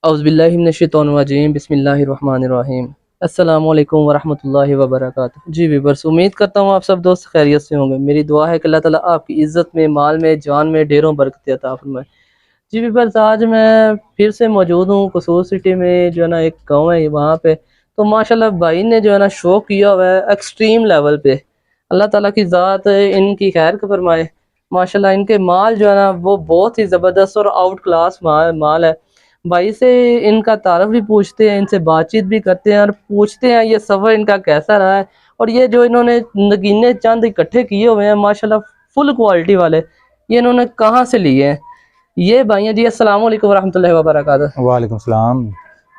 औज़ुबिल्लाहि बिस्मिल्लाहिर्रहमानिर्रहीम। अस्सलामुअलैकुम वरहमतुल्लाहि वबरकातुहू। जी वीवर्स, उम्मीद करता हूँ आप सब दोस्त खैरियत से होंगे। मेरी दुआ है कि अल्लाह ताला आपकी इज़्ज़त में, माल में, जान में ढेरों बरकत अता फरमाए। जी वीवर्स, आज मैं फिर से मौजूद हूँ कसूर सिटी में, जो है ना एक गाँव है वहाँ पे। तो माशाल्लाह भाई ने जो है ना शो किया हुआ है एक्सट्रीम लेवल पे। अल्लाह ताला की ज़ात इनकी खैर का फरमाए। माशाल्लाह इनके माल जो है ना वो बहुत ही ज़बरदस्त और आउट क्लास माल है। भाई से इनका तारफ़ भी पूछते हैं, इनसे बातचीत भी करते हैं और पूछते हैं ये सफ़र इनका कैसा रहा है। और ये जो इन्होंने नगीने चंद इकट्ठे किए हुए हैं माशाल्लाह फुल क्वालिटी वाले, ये इन्होंने कहाँ से लिए हैं? ये भाई हैं जी। अस्सलाम वालेकुम रहमतुल्लाहि व बरकातहू। वालेकुम सलाम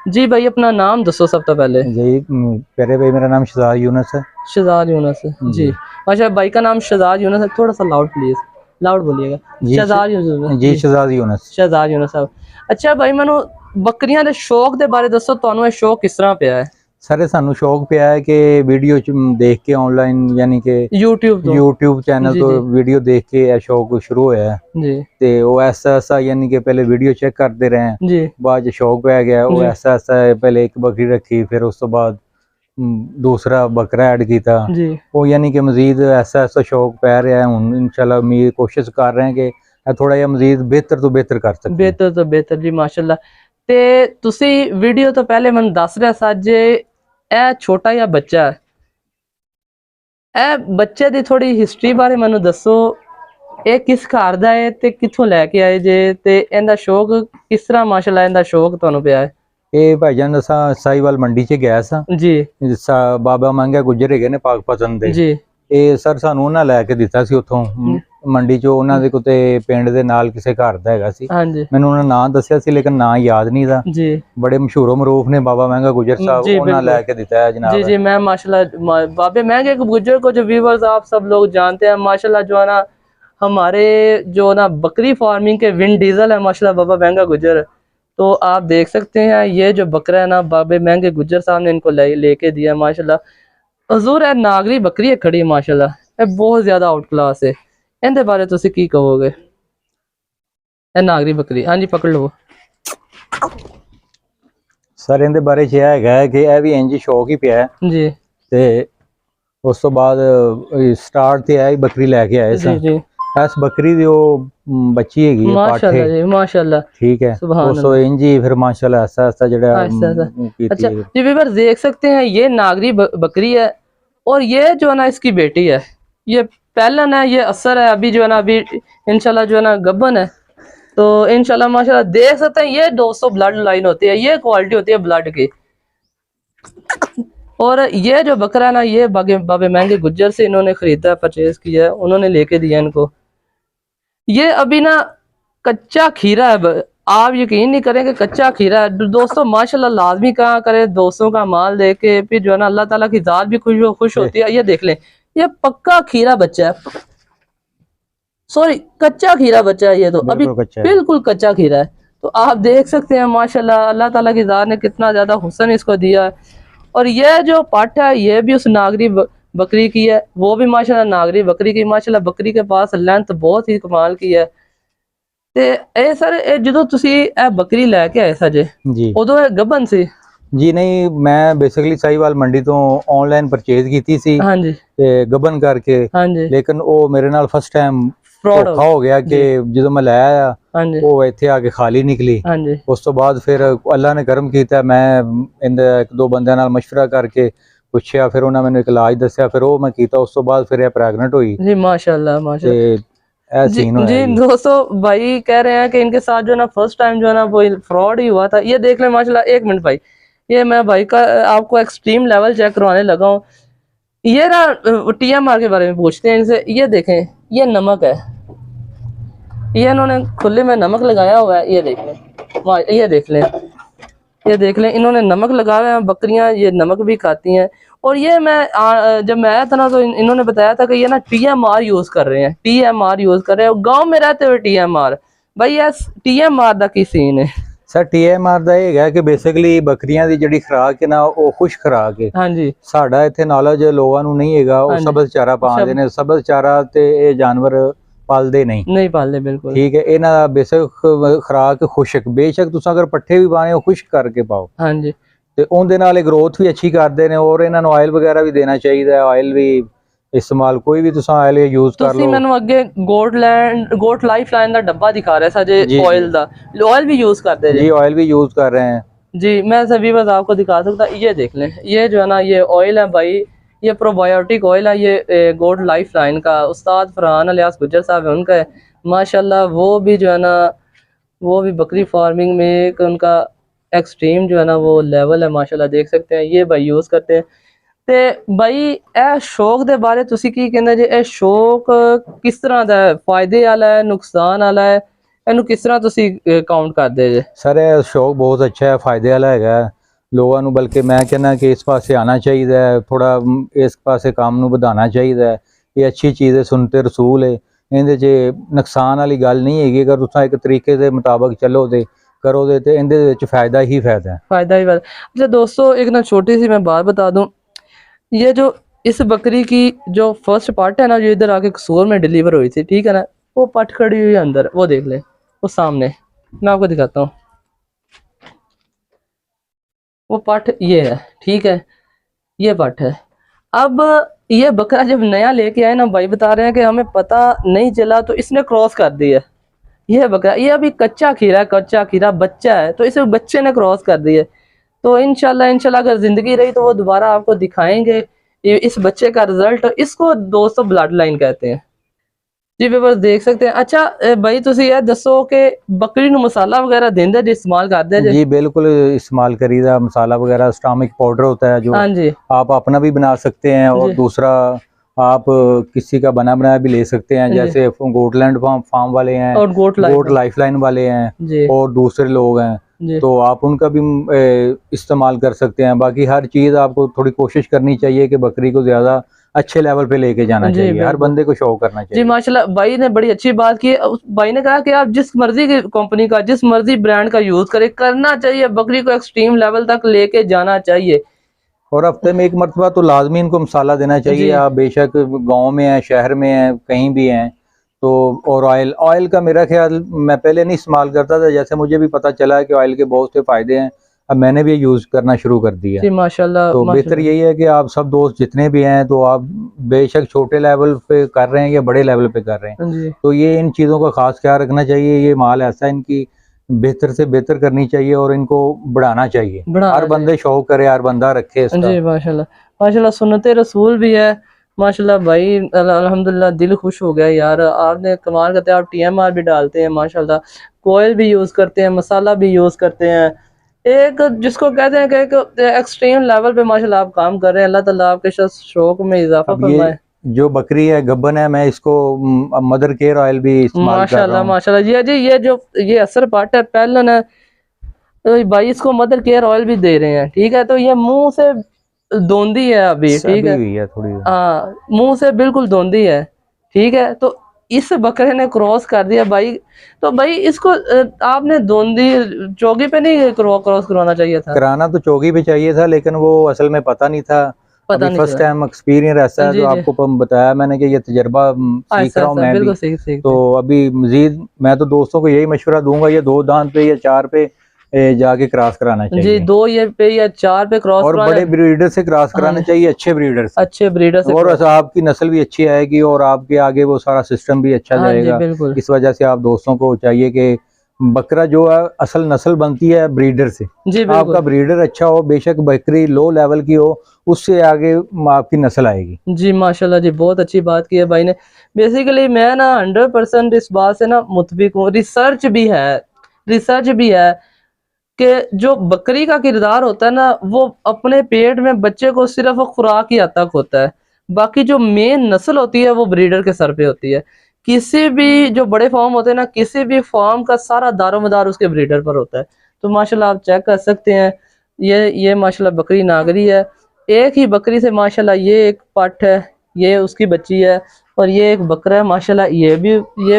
जी भाई, अपना नाम दसो सब तो पहले। जी। प्यारे भाई, मेरा नाम शहजाद यूनुस है शहजाद यूनुस जी। जी। अच्छा, भाई का नाम शहजाद यूनुस है। थोड़ा सा लाउड प्लीज़, लाउड बोलिएगा। जी शहजाद यूनुस जी, जी। शहजाद यूनुस। शहजाद यूनुस साहब। अच्छा भाई, मैनू बकरियां दे शौक दे बारे दसो, तुहानू ये शौक किस तरह पिया है? सर सानू शौक पिया है कि वीडियो देख के ऑनलाइन, यानी कि यूट्यूब तो यूट्यूब चैनल जी तो जी वीडियो देख के यह शौक शुरू होया है। जी ते वो ऐसा ऐसा, यानी कि पहले वीडियो चेक करते रहे, जी बाद च शौक पै गया। वो जी ऐसा ऐसा है, पहले एक बकरी रखी, फिर उस तो बाद दूसरा बकरा ऐड किया। जी। वो यानी कि मजीद ऐसा ऐसा शौक पै रहा है। हुण इंशाल्लाह उम्मीद कोशिश कर रहे हैं कि थोड़ा जिहा मजीद बेहतर तो बेहतर कर सकें। बेहतर तो बेहतर जी, माशाल्लाह। ते तुसी वीडियो तो पहले मैनू दस रहा सा जे ए छोटा या बच्चा है, ए बच्चे दी थोड़ी हिस्ट्री बारे मैनू दसो। ये किस घर दा है ते कित्थों लैके आए जे, ते इहदा शौक किस तरह माशाल्लाह इहदा शौक तुहानू पिया है? ये भाईजान असा साहिवाल मंडी च गया जी बाबा मंगा गुजर है ने पाक पतन दे। जी ਇਹ ਸਰ ਸਾਨੂੰ ਉਹਨਾਂ ਲੈ ਕੇ ਦਿੱਤਾ ਸੀ ਉੱਥੋਂ ਮੰਡੀ ਚੋਂ। ਉਹਨਾਂ ਦੇ ਕੋਤੇ ਪਿੰਡ ਦੇ ਨਾਲ ਕਿਸੇ ਘਰ ਦਾ ਹੈਗਾ ਸੀ। हाँ जी ਮੈਨੂੰ ਉਹਨਾਂ ਨਾਂ ਦੱਸਿਆ ਸੀ ਲੇਕਿਨ ਨਾਂ ਯਾਦ ਨਹੀਂ ਦਾ। जी ਬੜੇ ਮਸ਼ਹੂਰ ਮਰੂਫ ਨੇ ਬਾਬਾ ਮਹਿੰਗਾ ਗੁਜਰ ਸਾਹਿਬ, जी ਉਹਨਾਂ बिल्कुल। ਲੈ के ਦਿੱਤਾ है जी जनाब। जी, मैं माशाल्लाह बाबे महंगे गुज्जर को जो व्यूवर्स आप सब लोग जानते हैं माशाल्लाह, जो है ना हमारे जो ना बकरी फार्मिंग के विन डीजल है माशाल्लाह बाबा महंगा गुज्जर। तो आप देख सकते हैं ये जो बकरा है ना बाबे महंगे गुज्जर साहब ने इनको लेके दिया माशाल्लाह। हजूर है नागरी बकरी है खड़ी माशाल्लाह, ये बहुत ज्यादा आउट क्लास है। इनके बारे तुसी की कहोगे? ये नागरी बकरी, हाँ जी पकड़ लो। ਸਰ ਇਹਦੇ ਬਾਰੇ 'ਚ ਇਹ ਹੈਗਾ ਹੈ ਕਿ ਇਹ ਵੀ ਇੰਜ ਹੀ ਸ਼ੌਕ ਹੀ ਪਿਆ ਹੈ। जी ਤੇ ਉਸ ਤੋਂ ਬਾਅਦ ਸਟਾਰਟ ਤੇ ਇਹ ਹੀ ਬੱਕਰੀ ਲੈ ਕੇ ਆਏ जी ਸਾਂ। जी, ਇਸ ਬੱਕਰੀ ਦੀ ਉਹ ਬੱਚੀ ਹੈਗੀ ਹੈ माशाल्लाह ਪਾਠੇ, जी माशाल्लाह। ठीक है। सुभान उस अल्लाह। इंज ही फिर माशाल्लाह ऐसा ऐसा जड़ा ऐसा ऐसा। कीती अच्छा है। जी व्यूअर्स, देख सकते हैं ये नागरी बकरी है और ये जो है ना इसकी बेटी है। ये पहलन है, ये असर है अभी जो है ना, अभी इंशाल्लाह जो है ना गब्बन है। तो इंशाल्लाह माशाल्लाह देख सकते हैं ये 200 ब्लड लाइन होती है, ये क्वालिटी होती है ब्लड की। और ये जो बकरा है ना, ये बाबे महंगे गुज्जर से इन्होंने खरीदा, परचेज किया है, उन्होंने लेके दिया इनको। ये अभी ना कच्चा खीरा है, आप यकीन नहीं करेंगे कच्चा खीरा है दोस्तों। माशाल्लाह लाजमी कहा करें दोस्तों का माल देख के, फिर जो है ना अल्लाह ताला की जात भी खुश होती है। ये देख लें, ये पक्का खीरा बच्चा है, सॉरी कच्चा खीरा बच्चा है ये तो अभी बिल्कुल कच्चा है। बिल्कुल कच्चा खीरा है। तो आप देख सकते हैं माशाल्लाह अल्लाह ताला की जात ने कितना ज्यादा हुस्न इसको दिया है। और ये जो पाठा है ये भी उस नागरी बकरी की है, वो भी माशाल्लाह नागरी बकरी की। माशाल्लाह बकरी के पास लेंथ बहुत ही कमाल की है। ते ए सर ए ਜਦੋਂ ਤੁਸੀਂ ਇਹ ਬੱਕਰੀ ਲੈ ਕੇ ਆਏ ਸਜੇ, जी ਉਦੋਂ ਇਹ ਗੱਭਣ ਸੀ? जी नहीं, मैं बेसिकली साहिवाल मंडी तो ऑनलाइन परचेज की थी हाँ जी ते गबन करके। हाँ जी। लेकिन वो मेरे नाल फर्स्ट टाइम फ्रॉड धोखा हो गया कि जो मैं लाया आया हाँ जी वो इत्थे आके खाली निकली। हाँ जी उस तो बाद फिर अल्लाह ने करम किया, मैं इन एक दो बंदे नाल मशवरा करके पुछया, फिर उन्होंने मैंने एक इलाज दसिया, फिर वो मैं किया। उस तो बाद फिर ये प्रेगनेंट हुई जी माशाल्लाह माशाल्लाह। ते जी सीन होया जी जी। दोस्तों, भाई कह रहे हैं कि इनके साथ जो है ना फर्स्ट टाइम जो है ना वो फ्रॉड ही हुआ था। ये देख लें माशाल्लाह। एक मिनट भाई, ये मैं भाई का आपको एक्सट्रीम लेवल चेक करवाने लगा हूँ। ये ना TMR के बारे में पूछते हैं इनसे। ये देखें, ये नमक है, ये इन्होंने खुले में नमक लगाया हुआ है। ये देख लें, ये देख लें, ये देख लें, इन्होंने नमक लगाया हुआ है। बकरियां ये नमक भी खाती हैं। और ये मैं जब मैं आया था ना तो इन्होंने बताया था कि ये ना TMR यूज कर रहे हैं, TMR यूज कर रहे हैं। गांव में रहते हुए TMR, भाई ये TMR ਦਾ ਕੀ सीन है? सर TMR ਦਾ ਇਹ ਹੈਗਾ ਕਿ ਬੇਸਿਕਲੀ ਬੱਕਰੀਆਂ ਦੀ ਜਿਹੜੀ ਖੁਰਾਕ ਹੈ ਨਾ ਉਹ ਖੁਸ਼ ਖੁਰਾਕ ਹੈ। हाँ जी ਸਾਡਾ ਇੱਥੇ ਨੌਲੇਜ ਲੋਕਾਂ ਨੂੰ ਨਹੀਂ ਹੈਗਾ। ਉਹ हाँ जी ਸਬਜ਼ ਚਾਰਾ ਪਾਉਂਦੇ ਨੇ। ਸਬਜ਼ ਚਾਰਾ ਤੇ ਇਹ ਜਾਨਵਰ पालदे नहीं, नहीं पालते बिल्कुल। ठीक है। इन्हां दा बेसिक खुराक खुश्क, बेशक तुसीं अगर पट्ठे भी पाने हो खुश्क करके पाओ हाँ जी। ਤੇ ਉਹਦੇ ਨਾਲ ਇਹ ਗਰੋਥ ਵੀ ਅੱਛੀ ਕਰਦੇ ਨੇ। ਔਰ ਇਹਨਾਂ ਨੂੰ ਆਇਲ ਵਗੈਰਾ ਵੀ ਦੇਣਾ ਚਾਹੀਦਾ ਹੈ, ਆਇਲ ਵੀ ਇਸਤੇਮਾਲ ਕੋਈ ਵੀ ਤੁਸੀਂ ਆਇਲ ਯੂਜ਼ ਕਰ ਤੁਸੀਂ ਲਓ। ਮੈਨੂੰ ਅੱਗੇ ਗੋਟ ਲਾਈਫ ਲਾਈਨ ਦਾ ਡੱਬਾ ਦਿਖਾ ਰਿਹਾ ਸੀ ਜੇ जी ऑयल ਦਾ, ऑयल भी यूज करते जी हैं ऑयल भी यूज़ कर रहे हैं। जी। मैं सभी बस आपको दिखा सकता, ये देख लें, ये जो है ना ये ऑयल है भाई, ये प्रोबायोटिक ऑयल है, ये गोल्ड लाइफ लाइन का उस्ताद फरहान अलियास गुज्जर साहब है, उनका है माशाल्लाह। वो भी जो है ना वो भी बकरी फार्मिंग में एक उनका एक्सट्रीम जो है ना वो लेवल है माशाल्लाह, देख सकते हैं। ये भाई यूज़ करते हैं। ਤੇ ਬਾਈ ਇਹ ਸ਼ੌਕ ਦੇ ਬਾਰੇ ਤੁਸੀਂ ਕੀ ਕਹਿੰਦੇ ਜੇ? ਇਹ ਸ਼ੌਕ ਕਿਸ ਤਰ੍ਹਾਂ ਦਾ ਹੈ? ਫਾਇਦੇ ਵਾਲਾ ਹੈ, ਨੁਕਸਾਨ ਵਾਲਾ ਹੈ? ਇਹਨੂੰ ਕਿਸ ਤਰ੍ਹਾਂ ਤੁਸੀਂ ਕਾਊਂਟ ਕਰਦੇ ਜੇ? ਸਰ ਇਹ ਸ਼ੌਕ ਬਹੁਤ ਅੱਛਾ ਹੈ, ਫਾਇਦੇ ਵਾਲਾ ਹੈਗਾ ਲੋਕਾਂ ਨੂੰ। ਬਲਕਿ ਮੈਂ ਕਹਿੰਦਾ ਕਿ ਇਸ ਪਾਸੇ ਆਉਣਾ ਚਾਹੀਦਾ ਹੈ, ਥੋੜਾ ਇਸ ਪਾਸੇ ਕੰਮ ਨੂੰ ਵਧਾਉਣਾ ਚਾਹੀਦਾ ਹੈ। ਇਹ ਅੱਛੀ ਚੀਜ਼ ਹੈ, ਸੁਨਨਤੇ ਰਸੂਲ ਹੈ। ਇਹਦੇ 'ਚ ਨੁਕਸਾਨ ਵਾਲੀ ਗੱਲ ਨਹੀਂ ਹੈਗੀ। ਅਗਰ ਤੁਸੀਂ ਇੱਕ ਤਰੀਕੇ ਦੇ ਮੁਤਾਬਕ ਚੱਲੋ ਤੇ करो दे तो इनके विच फायदा ही फायदा है। फायदा ही फायदा। अच्छा दोस्तों, एक ना छोटी सी मैं बात बता दूं, ये जो इस बकरी की जो फर्स्ट पार्ट है ना, जो इधर आके कसूर में डिलीवर हुई थी, ठीक है ना, वो पट खड़ी हुई है अंदर, वो देख ले, वो सामने मैं आपको दिखाता हूँ। वो पट ये है, ठीक है, ये पट है। अब ये बकरा जब नया लेके आए ना, भाई बता रहे हैं कि हमें पता नहीं चला तो इसने क्रॉस कर दी है। ये बकरा, ये अभी कच्चा खीरा है, कच्चा खीरा बच्चा है, तो इसे बच्चे ने क्रॉस कर दी है। तो इंशाल्लाह अगर ज़िंदगी रही तो वो दोबारा आपको दिखाएंगे ये इस बच्चे का रिजल्ट। इसको दोस्तों ब्लड लाइन कहते हैं जी। व्यूअर्स देख सकते हैं। अच्छा भाई तुसी ये दसो कि बकरी नूं मसाला वगैरह देंदे जे, इस्तेमाल करदे जे? जी बिल्कुल इस्तेमाल करीदा। मसाला वगैरह स्टामिक पाउडर होता है जो हाँ जी, आप अपना भी बना सकते हैं, और जी। दूसरा आप किसी का बना बनाया भी ले सकते हैं। जी। जैसे गोटलैंड फार्म वाले हैं, और गोट लाइफलाइन वाले हैं, जी और दूसरे लोग हैं, जी तो आप उनका भी इस्तेमाल कर सकते हैं। बाकी हर चीज़ आपको थोड़ी कोशिश करनी चाहिए कि बकरी को ज़्यादा अच्छे लेवल पे लेके जाना जी, चाहिए। हर बिल्कुल। बंदे को शौक करना जी चाहिए। माशाल्लाह, भाई ने बड़ी अच्छी बात की। उस भाई ने कहा कि आप जिस मर्जी की कंपनी का, जिस मर्जी ब्रांड का यूज करें, करना चाहिए, बकरी को एक्सट्रीम लेवल तक लेके जाना चाहिए। और हफ्ते में एक मरतबा तो लाजमी इनको मसाला देना चाहिए। जी। आप बेशक गांव में हैं, शहर में हैं, कहीं भी हैं, तो और ऑयल का मेरा ख्याल मैं पहले नहीं इस्तेमाल करता था। जैसे मुझे भी पता चला कि ऑयल के बहुत से फ़ायदे हैं, अब मैंने भी यूज़ करना शुरू कर दिया। जी माशाल्लाह, तो बेहतर यही है कि आप सब दोस्त जितने भी हैं, तो आप बेशक छोटे लेवल पे कर रहे हैं या बड़े लेवल पे कर रहे हैं, जी तो ये इन चीज़ों का ख़ास ख्याल रखना चाहिए। ये माल ऐसा है, इनकी बेहतर से बेहतर करनी चाहिए और इनको बढ़ाना चाहिए। हर बंदे शौक करे, हर बंदा रखे इसका। जी माशाल्लाह माशाल्लाह, सुन्नते रसूल भी है माशाल्लाह। भाई अल्हम्दुलिल्लाह, दिल खुश हो गया यार, आपने कमाल करते हैं। आप TMR भी डालते हैं माशाल्लाह, कोयल भी यूज़ करते हैं, मसाला भी यूज़ करते हैं। एक जिसको कहते हैं कि एक एक्सट्रीम लेवल पे माशाल्लाह आप काम कर रहे हैं। अल्लाह ताला आपके शौक में इजाफा अब ये फरमाए। जो बकरी है गब्बन है, मैं इसको मदर केयर ऑयल भी इस्तेमाल कर रहा माशाल्लाह हूं। माशाल्लाह, ये जी ये जो ये असर पार्ट है, पहलन है, तो भाई इसको मदर केयर ऑयल भी दे रहे हैं, ठीक है। तो ये मुंह से धोंदी है अभी, ठीक है, हुई है थोड़ी। हाँ मुंह से बिल्कुल धोंदी है, ठीक है। तो इस बकरे ने क्रॉस कर दिया भाई। तो भाई इसको आपने धोंदी चौकी पे नहीं क्रॉस करवाना चाहिए था? कराना तो चौकी पे चाहिए था, लेकिन वो असल में पता नहीं था। पता अभी नहीं फर्स्ट चला। टाइम एक्सपीरियंस ऐसा है, जी तो जी, आपको बताया मैंने कि ये तजर्बा सीख रहा हूँ मैं बिल्कुल भी। सीख तो अभी मजीद मैं तो दोस्तों को यही मशवरा दूंगा, ये 2 दांत पे या 4 पे जाके क्रॉस कराना जी, चाहिए। 2 ये पे या 4 पे क्रॉस और बड़े ब्रीडर से क्रॉस कराना चाहिए, अच्छे ब्रीडर से। अच्छे ब्रीडर से और आपकी नस्ल भी अच्छी आएगी और आपके आगे वो सारा सिस्टम भी अच्छा हाँ जी जाएगा। बिल्कुल इस वजह से आप दोस्तों को चाहिए कि बकरा जो है असल नस्ल बनती है ब्रीडर से। जी आपका बिल्कुल ब्रीडर अच्छा हो, बेशक बकरी लो लेवल की हो, उससे आगे आपकी नस्ल आएगी। जी माशाल्लाह जी, बहुत अच्छी बात की है भाई ने। बेसिकली मैं ना 100% इस बात से ना मुतफिक हूँ। रिसर्च भी है कि जो बकरी का किरदार होता है ना, वो अपने पेट में बच्चे को सिर्फ खुराक ही हद तक होता है, बाकी जो मेन नस्ल होती है वो ब्रीडर के सर पे होती है। किसी भी जो बड़े फार्म होते हैं ना, किसी भी फार्म का सारा दारोमदार उसके ब्रीडर पर होता है। तो माशाल्लाह आप चेक कर सकते हैं, ये माशाल्लाह बकरी नागरी है। एक ही बकरी से माशाल्लाह ये एक पट है, ये उसकी बच्ची है, और ये एक बकरा है माशाल्लाह, ये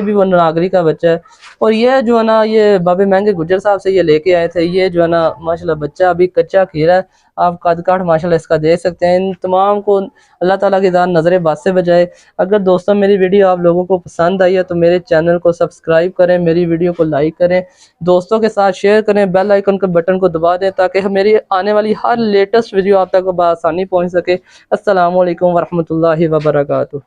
भी वो नागरी का बच्चा है। और ये जो है ना, ये बाबे महंगे गुजर साहब से ये लेके आए थे। ये जो है ना माशाल्लाह बच्चा अभी कच्चा खीरा है, आप कद काठ माशाल्लाह इसका देख सकते हैं। इन तमाम को अल्लाह ताला की जान नजर बात से बचाए। अगर दोस्तों मेरी वीडियो आप लोगों को पसंद आई है तो मेरे चैनल को सब्सक्राइब करें, मेरी वीडियो को लाइक करें, दोस्तों के साथ शेयर करें, बेल आइकन के बटन को दबा दें ताकि मेरी आने वाली हर लेटेस्ट वीडियो आप तक बआसानी पहुंच सके। अस्सलाम वालेकुम वरहमतुल्लाहि वबरकातुहू।